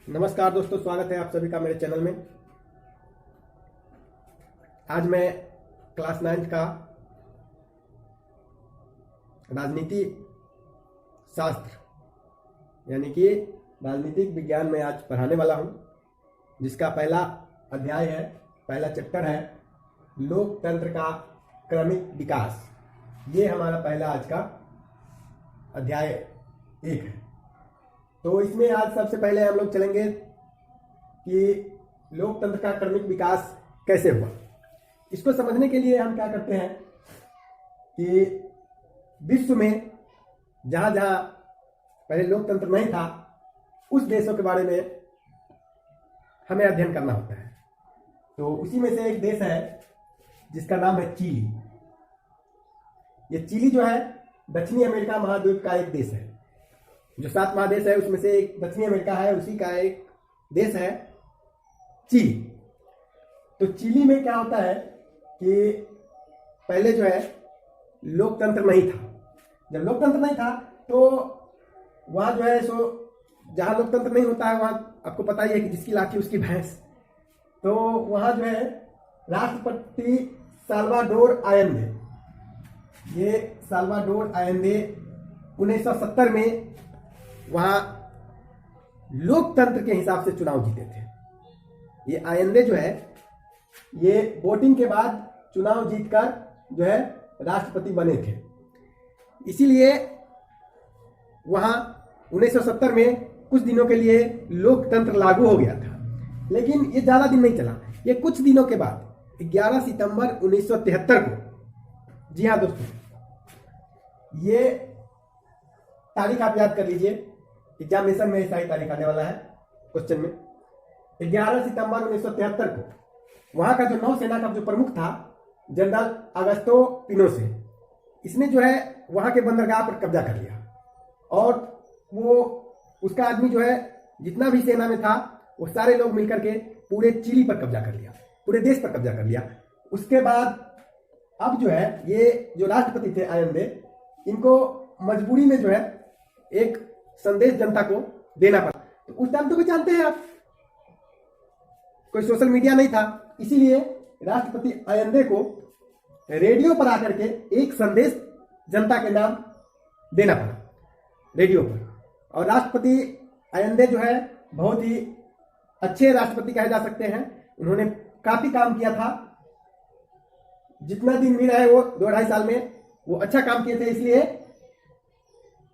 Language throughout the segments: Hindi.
नमस्कार दोस्तों, स्वागत है आप सभी का मेरे चैनल में। आज मैं क्लास 9 का राजनीति शास्त्र यानी कि राजनीतिक विज्ञान में आज पढ़ाने वाला हूं, जिसका पहला अध्याय है, पहला चैप्टर है लोकतंत्र का क्रमिक विकास। ये हमारा पहला आज का अध्याय 1 है। तो इसमें आज सबसे पहले हम लोग चलेंगे कि लोकतंत्र का क्रमिक विकास कैसे हुआ। इसको समझने के लिए हम क्या करते हैं कि विश्व में जहां जहां पहले लोकतंत्र नहीं था उस देशों के बारे में हमें अध्ययन करना होता है। तो उसी में से एक देश है जिसका नाम है चिली। ये चिली जो है दक्षिणी अमेरिका महाद्वीप का एक देश है। जो 7 महादेश है उसमें से एक दक्षिणी अमेरिका है, उसी का एक देश है चिली। तो चिली में क्या होता है कि पहले जो है लोकतंत्र नहीं था। जब लोकतंत्र नहीं था तो वहां जो है सो जहां लोकतंत्र नहीं होता है वहां आपको पता ही है कि जिसकी लाठी उसकी भैंस। तो वहां जो है राष्ट्रपति साल्वाडोर आयंदे, ये साल्वाडोर आयंदे 1970 में वहां लोकतंत्र के हिसाब से चुनाव जीते थे। ये आयंदे जो है ये वोटिंग के बाद चुनाव जीतकर जो है राष्ट्रपति बने थे। इसीलिए वहां 1970 में कुछ दिनों के लिए लोकतंत्र लागू हो गया था, लेकिन ये ज्यादा दिन नहीं चला। ये कुछ दिनों के बाद 11 सितंबर 1973 को, जी हाँ दोस्तों, ये तारीख आप याद कर लीजिए, एग्जामिनेशन में ऐसा ही तारीख आने वाला है क्वेश्चन में। 11 सितंबर 1973 को वहां का जो नौसेना का जो प्रमुख था जनरल अगस्तो पिनोसे, इसने जो है वहां के बंदरगाह पर कब्जा कर लिया और वो उसका आदमी जो है जितना भी सेना में था वो सारे लोग मिलकर के पूरे चिली पर कब्जा कर लिया, पूरे देश पर कब्जा कर लिया। उसके बाद अब जो है ये जो राष्ट्रपति थे आयंदे, इनको मजबूरी में जो है एक संदेश जनता को देना पड़ा। तो उस टाइम तो भी जानते हैं आप, कोई सोशल मीडिया नहीं था, इसीलिए राष्ट्रपति आयंदे को रेडियो पर आकर के एक संदेश जनता के नाम देना पड़ा रेडियो पर। और राष्ट्रपति आयंदे जो है बहुत ही अच्छे राष्ट्रपति कहे जा सकते हैं। उन्होंने काफी काम किया था, जितना दिन भी रहे वो 2-2.5 साल में वो अच्छा काम किए थे। इसलिए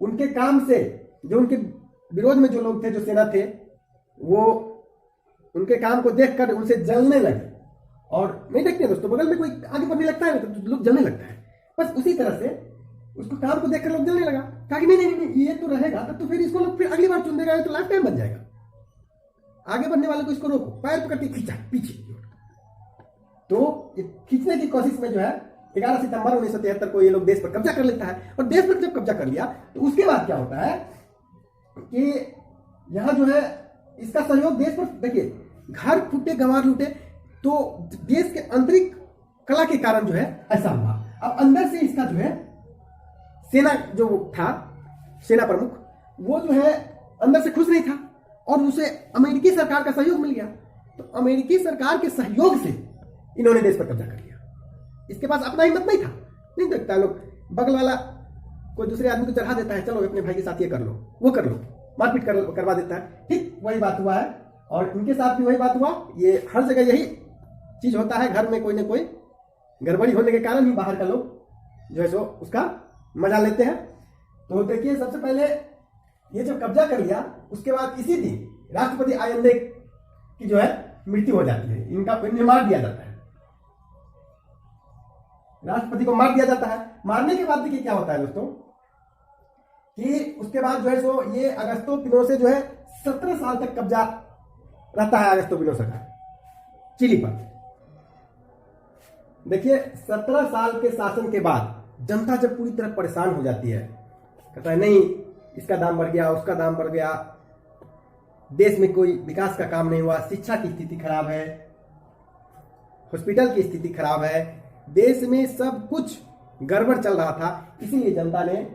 उनके काम से जो उनके विरोध में जो लोग थे, जो सेना थे, वो उनके काम को देखकर उनसे जलने लगे। और नहीं देखते दोस्तों, बगल में कोई आगे बढ़ने लगता है तो लोग जलने लगता है। बस उसी तरह से उसको काम को देखकर लोग जलने लगा, कहा कि नहीं नहीं नहीं ये तो रहेगा तो फिर इसको लोग फिर अगली बार चुन देगा, तो लाइफ टाइम बन जाएगा। आगे बढ़ने वाले को इसको रोको, पैर पकड़ के खींचा पीछे। तो खींचने की कोशिश में जो है 11 सितंबर 1973 को ये लोग देश पर कब्जा कर लेता है। और देश पर जब कब्जा कर लिया तो उसके बाद क्या होता है कि यहां जो है इसका सहयोग देश पर, देखिए, घर फूटे गंवार लूटे, तो देश के आंतरिक कला के कारण जो है ऐसा हुआ। अब अंदर से इसका जो है सेना जो था, सेना प्रमुख, वो जो है अंदर से खुश नहीं था और उसे अमेरिकी सरकार का सहयोग मिल गया। तो अमेरिकी सरकार के सहयोग से इन्होंने देश पर कब्जा कर लिया। इसके पास अपना हिम्मत नहीं था, नहीं देखता लोग, बगल वाला कोई दूसरे आदमी को चढ़ा देता है, चलो अपने भाई के साथ ये कर लो, वो कर लो, मारपीट करवा देता है। ठीक वही बात हुआ है और इनके साथ भी वही बात हुआ। ये हर जगह यही चीज होता है, घर में कोई ना कोई गड़बड़ी होने के कारण ही बाहर का लोग जो है सो उसका मजा लेते हैं। तो देखिए, सबसे पहले ये जब कब्जा कर लिया उसके बाद इसी दिन राष्ट्रपति आयंदे की जो है मृत्यु हो जाती है। इन्हें मार दिया जाता है, राष्ट्रपति को मार दिया जाता है। मारने के बाद देखिए क्या होता है दोस्तों कि उसके बाद जो है सो ये अगस्तो पिनोसे जो है 17 साल तक कब्जा रहता है अगस्तो पिनोसे का चिली पर। देखिए 17 साल के शासन के बाद जनता जब पूरी तरह परेशान हो जाती है, कहता है नहीं इसका दाम बढ़ गया, उसका दाम बढ़ गया, देश में कोई विकास का काम नहीं हुआ, शिक्षा की स्थिति खराब है, हॉस्पिटल की स्थिति खराब है, देश में सब कुछ गड़बड़ चल रहा था। इसीलिए जनता ने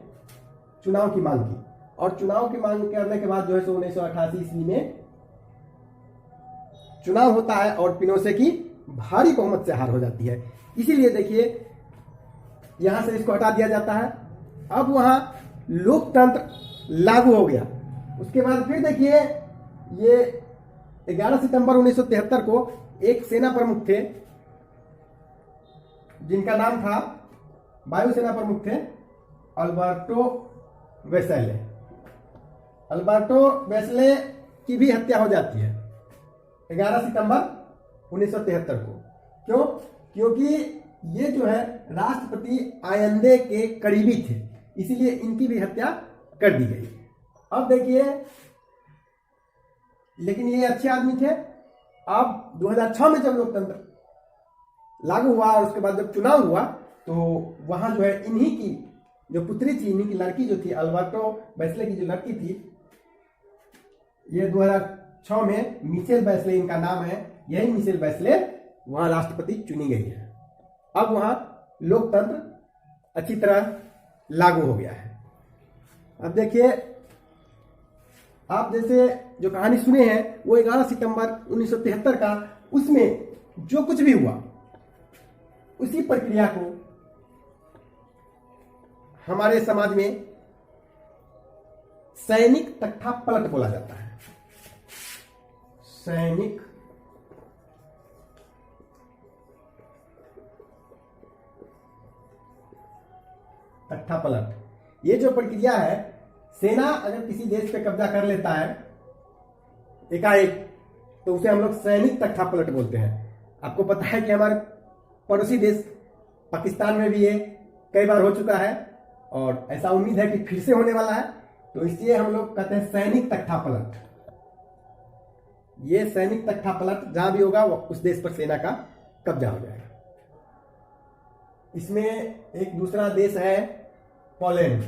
चुनाव की मांग की और चुनाव की मांग करने के बाद जो है 1988 ईस्वी में चुनाव होता है और पिनोशे की भारी बहुमत से हार हो जाती है। इसीलिए देखिए यहां से इसको हटा दिया जाता है। अब वहां लोकतंत्र लागू हो गया। उसके बाद फिर देखिए ये 11 सितंबर 1973 को एक सेना प्रमुख थे जिनका नाम था, वायुसेना प्रमुख थे अल्बर्टो वेसेले। अल्बर्टो वेसेले की भी हत्या हो जाती है 11 सितंबर 1973 को। क्यों? क्योंकि ये जो है राष्ट्रपति आयंदे के करीबी थे, इसीलिए इनकी भी हत्या कर दी गई। अब देखिए, लेकिन ये अच्छे आदमी थे। अब 2006 में जब लोकतंत्र लागू हुआ और उसके बाद जब चुनाव हुआ तो वहां जो है इन्हीं की जो पुत्री थी, इन्हीं की लड़की जो थी, अल्बर्टो वेसेले की जो लड़की थी, ये 2006 में मिशेल बैचले इनका नाम है, यही मिशेल बैचले वहां राष्ट्रपति चुनी गई है। अब वहां लोकतंत्र अच्छी तरह लागू हो गया है। अब देखिए, आप जैसे जो कहानी सुने हैं वो 11 सितंबर 1973 का, उसमें जो कुछ भी हुआ उसी प्रक्रिया को हमारे समाज में सैनिक तख्ता पलट बोला जाता है। सैनिक तख्ता पलट। ये जो प्रक्रिया है, सेना अगर किसी देश पे कब्जा कर लेता है एकाएक, तो उसे हम लोग सैनिक तख्ता पलट बोलते हैं। आपको पता है कि हमारे पड़ोसी देश पाकिस्तान में भी ये कई बार हो चुका है और ऐसा उम्मीद है कि फिर से होने वाला है, तो इसलिए हम लोग कहते हैं सैनिक तख्ता पलट। ये सैनिक तख्ता पलट जहां भी होगा उस देश पर सेना का कब्जा हो जाएगा। इसमें एक दूसरा देश है पोलैंड,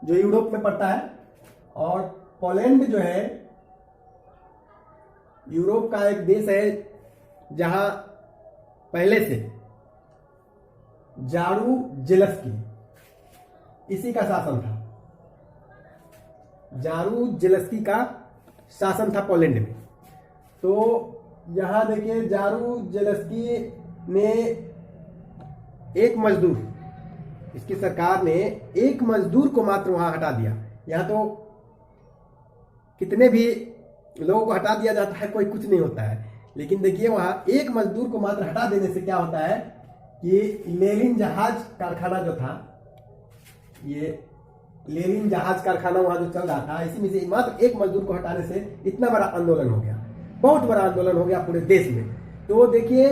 जो यूरोप में पड़ता है। और पोलैंड जो है यूरोप का एक देश है जहां पहले से जारूजेलस्की इसी का शासन था। जारूजेलस्की का शासन था पोलैंड में। तो यहां देखिए जारूजेलस्की ने एक मजदूर, इसकी सरकार ने एक मजदूर को मात्र वहां हटा दिया। यहां तो कितने भी लोगों को हटा दिया जाता है, कोई कुछ नहीं होता है, लेकिन देखिए वहां एक मजदूर को मात्र हटा देने से क्या होता है कि लेनिन जहाज कारखाना जो था, ये लेनिन जहाज कारखाना वहां जो चल रहा था, इसी में से मात्र एक मजदूर को हटाने से इतना बड़ा आंदोलन हो गया, बहुत बड़ा आंदोलन हो गया पूरे देश में। तो देखिए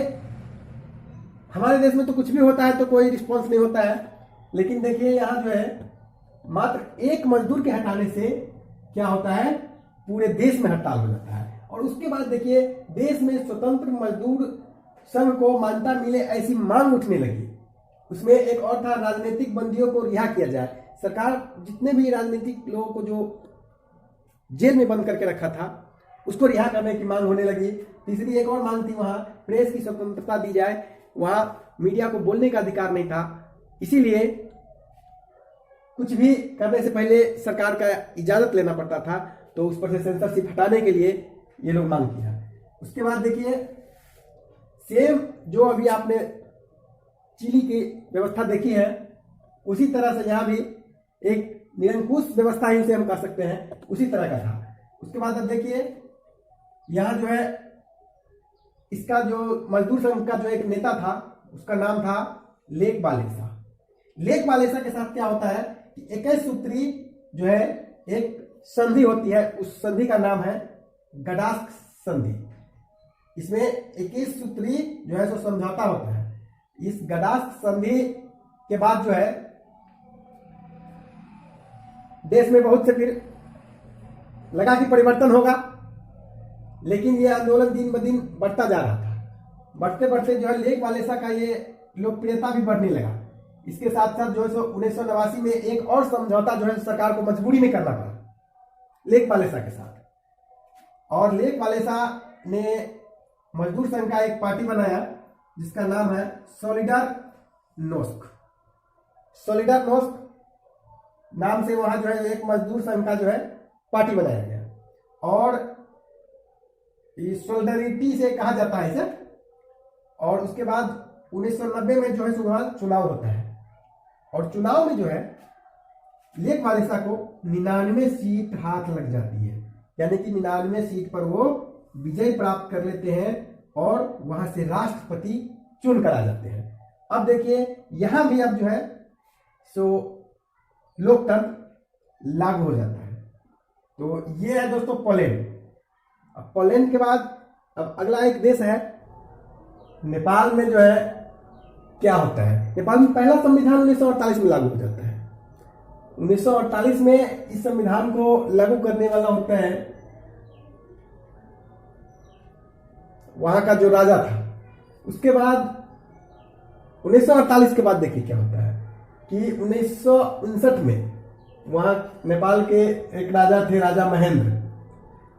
हमारे देश में तो कुछ भी होता है तो कोई रिस्पॉन्स नहीं होता है, लेकिन देखिए यहाँ जो है मात्र एक मजदूर के हटाने से क्या होता है, पूरे देश में हड़ताल हो जाता है। और उसके बाद देखिए देश में स्वतंत्र मजदूर संघ को मान्यता मिले ऐसी मांग उठने लगी। उसमें एक और था, राजनीतिक बंदियों को रिहा किया जाए। सरकार जितने भी राजनीतिक लोगों को जो जेल में बंद करके रखा था उसको रिहा करने की मांग होने लगी। तीसरी एक और मांग थी, वहां प्रेस की स्वतंत्रता दी जाए, वहां मीडिया को बोलने का अधिकार नहीं था, इसीलिए कुछ भी करने से पहले सरकार का इजाजत लेना पड़ता था। तो उस पर से सेंसरशिप हटाने के लिए ये लोग मांग किया। उसके बाद देखिए सेम जो अभी आपने चिली की व्यवस्था देखी है, उसी तरह से यहाँ भी एक निरंकुश व्यवस्था ही उसे हम कह सकते हैं, उसी तरह का था। उसके बाद अब देखिए यहाँ जो है इसका जो मजदूर संघ का जो एक नेता था उसका नाम था लेक वालेसा। लेक वालेसा के साथ क्या होता है कि 21 सूत्री जो है एक संधि होती है, उस संधि का नाम है गडास्क संधि। इसमें 21 सूत्री जो है सो समझौता होता है। इस गडास्क संधि के बाद जो है देश में बहुत से फिर लगा कि परिवर्तन होगा, लेकिन ये आंदोलन दिन ब दिन बढ़ता जा रहा था। बढ़ते बढ़ते जो है लेक वालेसा का ये लोकप्रियता भी बढ़ने लगा। इसके साथ साथ जो है सो 1989 में एक और समझौता जो है सरकार को मजबूरी में करना पड़ा लेक वालेसा के साथ। और लेक वालेसा ने मजदूर संघ का एक पार्टी बनाया जिसका नाम है सोलिडारनोस्क। सोलिडारनोस्क नाम से वहां जो है एक मजदूर संघ का जो है पार्टी बनाया गया। और सोल्डरिटी से कहा जाता है इसे। और उसके बाद 1990 में जो है चुनाव होता है, और चुनाव में जो है लेक वालेसा को 99 सीट हाथ लग जाती है, यानी कि 99 सीट पर वो विजय प्राप्त कर लेते हैं और वहां से राष्ट्रपति चुन कर आ जाते हैं। अब देखिए यहां भी अब जो है सो लोकतंत्र लागू हो जाता है। तो ये है दोस्तों पोलैंड। अब पोलैंड के बाद अब अगला एक देश है नेपाल। में जो है क्या होता है, नेपाल में पहला संविधान 1948 में लागू हो जाता है। 1948 में इस संविधान को लागू करने वाला होता है वहां का जो राजा था। उसके बाद 1948 के बाद देखिए क्या होता है कि 1959 में वहां नेपाल के एक राजा थे, राजा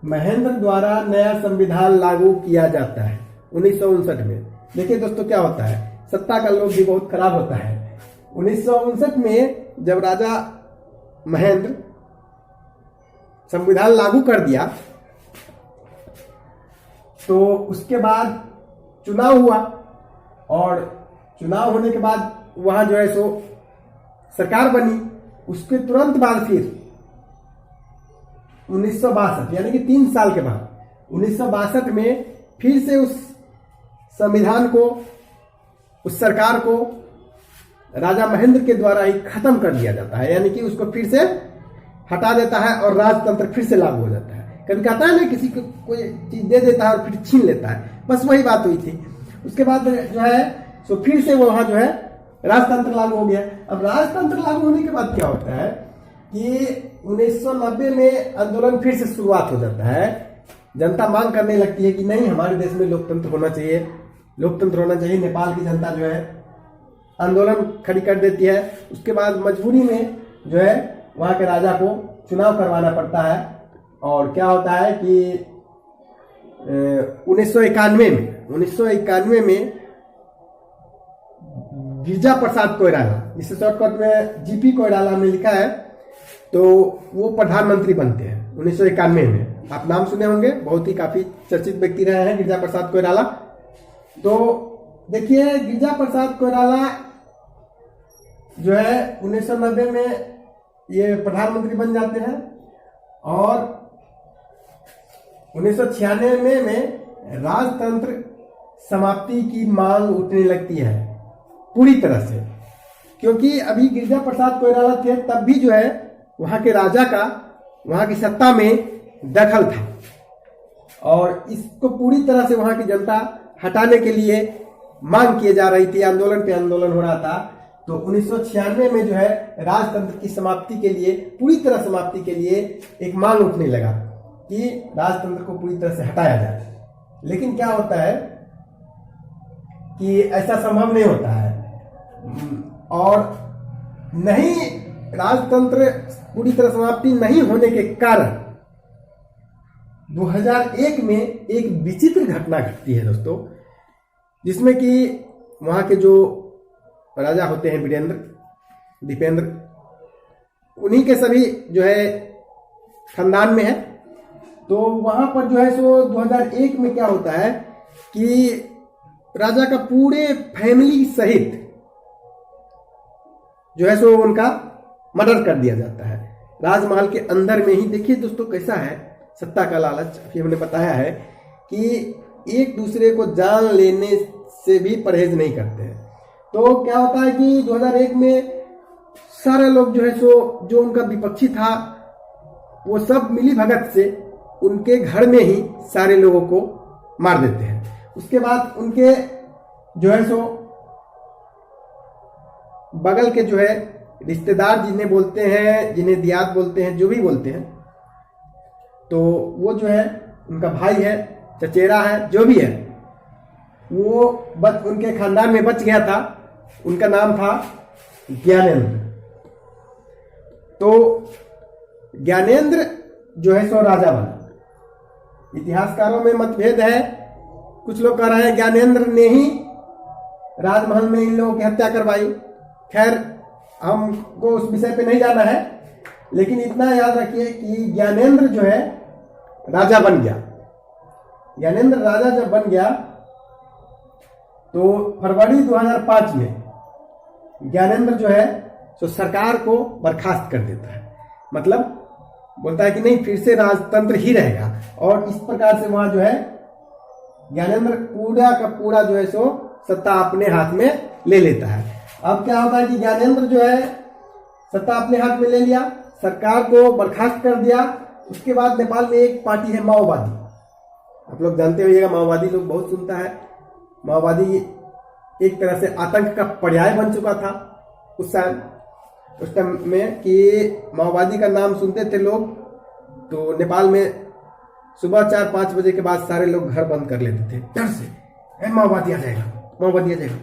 महेंद्र द्वारा नया संविधान लागू किया जाता है 1959 में। देखिए दोस्तों क्या होता है, सत्ता का लोभ भी बहुत खराब होता है। 1959 में जब राजा महेंद्र संविधान लागू कर दिया तो उसके बाद चुनाव हुआ, और चुनाव होने के बाद वहां जो है सो सरकार बनी। उसके तुरंत बाद फिर 1962 यानी कि 3 साल के बाद 1962 में फिर से उस संविधान को, उस सरकार को राजा महेंद्र के द्वारा ही खत्म कर दिया जाता है, यानी कि उसको फिर से हटा देता है और राजतंत्र फिर से लागू हो जाता है। कभी कहता है ना किसी को कोई चीज दे देता है और फिर छीन लेता है, बस वही बात हुई थी। उसके बाद जो है सो फिर से वहां जो है राजतंत्र लागू हो गया। अब राजतंत्र लागू होने के बाद क्या होता है कि 1990 में आंदोलन फिर से शुरुआत हो जाता है। जनता मांग करने लगती है कि नहीं, हमारे देश में लोकतंत्र होना चाहिए, लोकतंत्र होना चाहिए। नेपाल की जनता जो है आंदोलन खड़ी कर देती है। उसके बाद मजबूरी में जो है वहां के राजा को चुनाव करवाना पड़ता है, और क्या होता है कि 1991 में गिरजा प्रसाद कोइराला, जिसे शॉर्टकट में जीपी कोइराला में लिखा है, तो वो प्रधानमंत्री बनते हैं 1991 में। आप नाम सुने होंगे, बहुत ही काफी चर्चित व्यक्ति रहे हैं गिरजा प्रसाद कोइराला। तो देखिए गिरजा प्रसाद कोइराला जो है 1990 में ये प्रधानमंत्री बन जाते हैं, और 1996 में राजतंत्र समाप्ति की मांग उठने लगती है पूरी तरह से, क्योंकि अभी गिरजा प्रसाद कोइराला थे तब भी जो है वहां के राजा का वहां की सत्ता में दखल था, और इसको पूरी तरह से वहां की जनता हटाने के लिए मांग किए जा रही थी, आंदोलन पे आंदोलन हो रहा था। तो 1996 में जो है राजतंत्र की समाप्ति के लिए, पूरी तरह समाप्ति के लिए एक मांग उठने लगा कि राजतंत्र को पूरी तरह से हटाया जाए। लेकिन क्या होता है कि ऐसा संभव नहीं होता है, और नहीं, राजतंत्र पूरी तरह समाप्ति नहीं होने के कारण 2001 में एक विचित्र घटना घटती है दोस्तों, जिसमें कि वहां के जो राजा होते हैं दीपेंद्र, उन्हीं के सभी जो है खानदान में है। तो वहां पर जो है सो 2001 में क्या होता है कि राजा का पूरे फैमिली सहित जो है सो उनका मर्डर कर दिया जाता है राजमहल के अंदर में ही। देखिए दोस्तों कैसा है सत्ता का लालच। अभी हमने बताया है कि एक दूसरे को जान लेने से भी परहेज नहीं करते हैं। तो क्या होता है कि 2001 में सारे लोग जो है सो, जो उनका विपक्षी था, वो सब मिली भगत से उनके घर में ही सारे लोगों को मार देते हैं। उसके बाद उनके जो है सो बगल के जो है रिश्तेदार, जिन्हें बोलते हैं, जिन्हें दियात बोलते हैं, जो भी बोलते हैं, तो वो जो है उनका भाई है, चचेरा है, जो भी है, वो उनके खानदान में बच गया था। उनका नाम था ज्ञानेंद्र। तो ज्ञानेंद्र जो है सो राजा बना। इतिहासकारों में मतभेद है, कुछ लोग कह रहे हैं ज्ञानेंद्र ने ही राजमहल में इन लोगों की हत्या करवाई। खैर हमको उस विषय पे नहीं जाना है, लेकिन इतना याद रखिए कि ज्ञानेंद्र जो है राजा बन गया। ज्ञानेंद्र राजा जब बन गया तो फरवरी 2005 में ज्ञानेंद्र जो है तो सरकार को बर्खास्त कर देता है। मतलब बोलता है कि नहीं, फिर से राजतंत्र ही रहेगा। और इस प्रकार से वहां जो है ज्ञानेंद्र पूरा का पूरा जो है सो सत्ता अपने हाथ में ले लेता है। अब क्या होता है कि ज्ञानेंद्र जो है सत्ता अपने हाथ में ले लिया, सरकार को बर्खास्त कर दिया। उसके बाद नेपाल में एक पार्टी है माओवादी। आप लोग जानते होइएगा, माओवादी लोग बहुत सुनता है। माओवादी एक तरह से आतंक का पर्याय बन चुका था उस टाइम में कि माओवादी का नाम सुनते थे लोग तो नेपाल में सुबह 4-5 बजे के बाद सारे लोग घर बंद कर लेते थे डर से। माओवादी आ जाएगा, माओवादी आ जाएगा,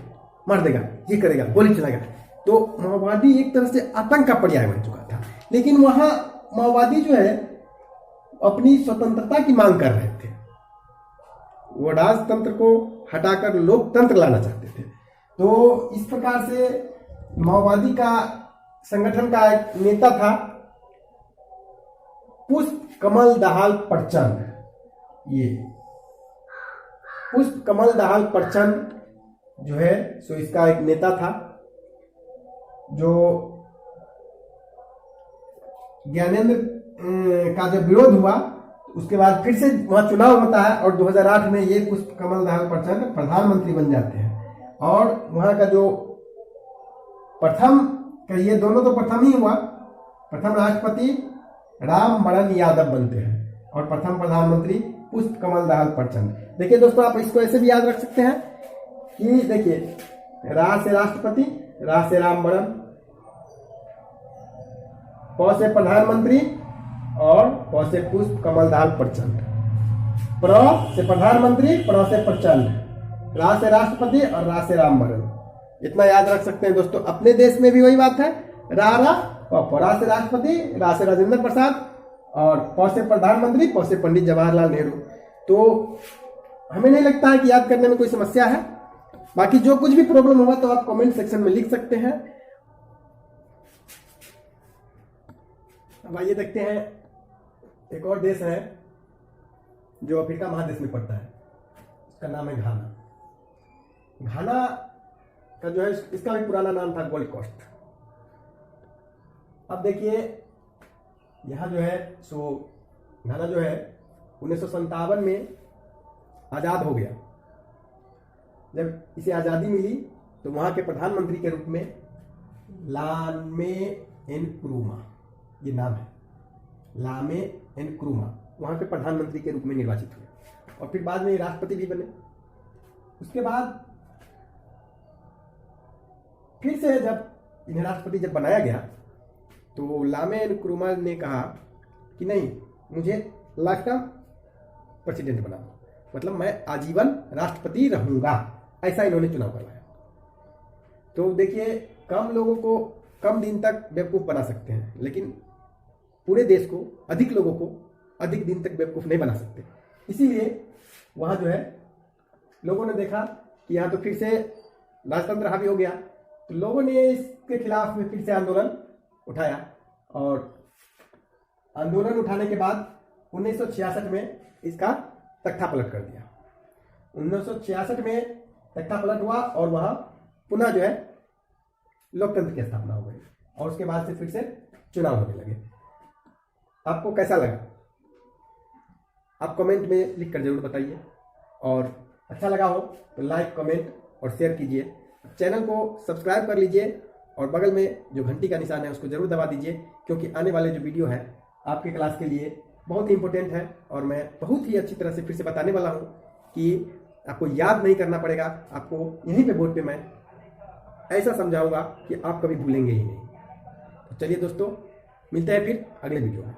मार देगा, ये करेगा, गोली चलाएगा। तो माओवादी एक तरह से आतंक का पर्याय बन चुका था। लेकिन वहां माओवादी जो है अपनी स्वतंत्रता की मांग कर रहे थे। वो राजतंत्र को हटाकर लोकतंत्र लाना चाहते थे। तो इस प्रकार से माओवादी का संगठन का एक नेता था पुष्प कमल दाहाल प्रचंड। ये पुष्प कमल दाहाल प्रचंड जो है सो इसका एक नेता था, जो ज्ञानेंद्र का जब विरोध हुआ उसके बाद फिर से वहां चुनाव होता है और 2008 में ये पुष्प कमल दाहाल प्रचंड प्रधानमंत्री बन जाते हैं। और वहां का जो प्रथम, ये दोनों तो प्रथम ही हुआ, प्रथम राष्ट्रपति राम बरन यादव बनते हैं और प्रथम प्रधानमंत्री पुष्प कमल दाहाल प्रचंड। देखिए दोस्तों, आप इसको ऐसे भी याद रख सकते हैं कि देखिए, रा से राष्ट्रपति, रा से राम बरन, प से प्रधानमंत्री और प से पुष्प कमल दाहाल प्रचंड, प्र से प्रधानमंत्री, प्र से प्रचंड, रा से राष्ट्रपति और रा से राम बरन। इतना याद रख सकते हैं दोस्तों। अपने देश में भी वही बात है, रा रा से राष्ट्रपति, रा से राजेंद्र प्रसाद और प से प्रधानमंत्री, प से पंडित जवाहरलाल नेहरू। तो हमें नहीं लगता है कि याद करने में कोई समस्या है। बाकी जो कुछ भी प्रॉब्लम होगा तो आप कमेंट सेक्शन में लिख सकते हैं। अब आइए देखते हैं, एक और देश है जो अफ्रीका महादेश में पड़ता है, इसका नाम है घाना। घाना का जो है इसका भी पुराना नाम था गोल्ड कोस्ट। अब देखिए यहाँ जो है सो घाना जो है 1957 में आजाद हो गया। जब इसे आजादी मिली तो वहां के प्रधानमंत्री के रूप में लामे एनक्रूमा, ये नाम है, लामे एनक्रूमा वहां के प्रधानमंत्री के रूप में निर्वाचित हुए और फिर बाद में राष्ट्रपति भी बने। उसके बाद फिर से जब इन्हें राष्ट्रपति जब बनाया गया तो लामे एनक्रूमा ने कहा कि नहीं, मुझे लाइफ टाइम प्रेसिडेंट बना दो, मतलब मैं आजीवन राष्ट्रपति रहूंगा, ऐसा इन्होंने चुनाव करवाया। तो देखिए, कम लोगों को कम दिन तक बेवकूफ बना सकते हैं, लेकिन पूरे देश को, अधिक लोगों को अधिक दिन तक बेवकूफ नहीं बना सकते। इसीलिए वहां जो है लोगों ने देखा कि यहाँ तो फिर से राजतंत्र हावी हो गया, तो लोगों ने इसके खिलाफ में फिर से आंदोलन उठाया और आंदोलन उठाने के बाद 1966 में इसका तख्ता पलट कर दिया। 1966 में तख्ता पलट हुआ और वहां पुनः जो है लोकतंत्र की स्थापना हो गई और उसके बाद से फिर से चुनाव होने लगे। आपको कैसा लगा आप कमेंट में लिख कर जरूर बताइए, और अच्छा लगा हो तो लाइक, कमेंट और शेयर कीजिए। चैनल को सब्सक्राइब कर लीजिए और बगल में जो घंटी का निशान है उसको जरूर दबा दीजिए, क्योंकि आने वाले जो वीडियो है आपके क्लास के लिए बहुत ही इंपॉर्टेंट है और मैं बहुत ही अच्छी तरह से फिर से बताने वाला हूं कि आपको याद नहीं करना पड़ेगा, आपको यहीं पे बोर्ड पे मैं ऐसा समझाऊंगा कि आप कभी भूलेंगे ही नहीं। तो चलिए दोस्तों, मिलते हैं फिर अगले वीडियो में।